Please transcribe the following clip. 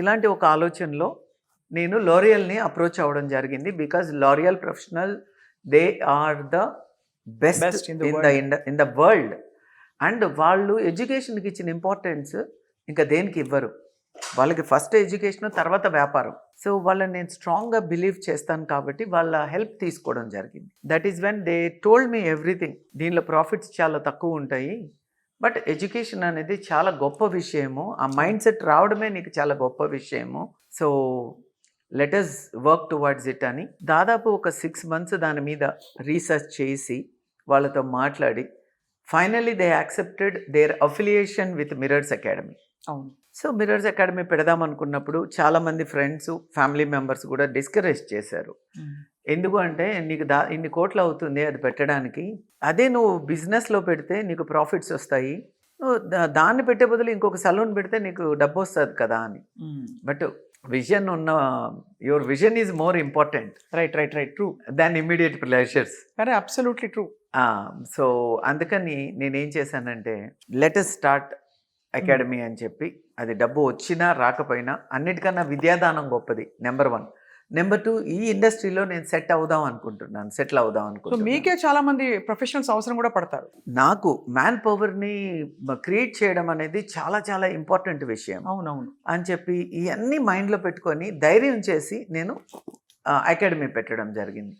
ఇలాంటి ఒక ఆలోచనలో నేను లోరియల్ని అప్రోచ్ అవ్వడం జరిగింది. Because L'Oreal professional they are the best Best in the in the world. And వాళ్ళు ఎడ్యుకేషన్కి ఇచ్చిన ఇంపార్టెన్స్ ఇంకా దేనికి ఇవ్వరు. వాళ్ళకి ఫస్ట్ ఎడ్యుకేషన్, తర్వాత వ్యాపారం. సో వాళ్ళని నేను స్ట్రాంగ్గా బిలీవ్ చేస్తాను కాబట్టి వాళ్ళ హెల్ప్ తీసుకోవడం జరిగింది. That is when they told me everything. దీనిలో ప్రాఫిట్స్ చాలా తక్కువ ఉంటాయి, బట్ ఎడ్యుకేషన్ అనేది చాలా గొప్ప విషయము. ఆ మైండ్ సెట్ రావడమే నీకు చాలా గొప్ప విషయము. So let us work towards it అని దాదాపు ఒక 6 months దాని మీద రీసెర్చ్ చేసి వాళ్ళతో మాట్లాడి finally they accepted their affiliation with Mirrors Academy. అవును. సో మిర్రర్స్ అకాడమీ పెడదాం అనుకున్నప్పుడు చాలామంది ఫ్రెండ్స్, ఫ్యామిలీ మెంబర్స్ కూడా డిస్కరేజ్ చేశారు. ఎందుకు అంటే నీకు ఇన్ని కోట్లు అవుతుంది అది పెట్టడానికి, అదే నువ్వు బిజినెస్లో పెడితే నీకు ప్రాఫిట్స్ వస్తాయి, నువ్వు దాన్ని పెట్టే బదులు ఇంకొక సలూన్ పెడితే నీకు డబ్బు వస్తుంది కదా అని. బట్ విజన్ ఉన్న your vision is more important right true than immediate pleasures. అరే అబ్సల్యూట్లీ ట్రూ. సో అందుకని నేనేం చేశానంటే లెట్ అస్ స్టార్ట్ అకాడమీ అని చెప్పి, అది డబ్బు వచ్చినా రాకపోయినా అన్నిటికన్నా విద్యాదానం గొప్పది, నెంబర్ 1. నెంబర్ 2, ఈ ఇండస్ట్రీలో నేను సెటిల్ అవుదాం సో అనుకుంటున్నాను. మీకే చాలా మంది ప్రొఫెషనల్స్ అవసరం కూడా పడతారు. నాకు మ్యాన్ పవర్ని క్రియేట్ చేయడం అనేది చాలా చాలా ఇంపార్టెంట్ విషయం అవునవును అని చెప్పి ఇవన్నీ మైండ్లో పెట్టుకొని ధైర్యం చేసి నేను అకాడమీ పెట్టడం జరిగింది.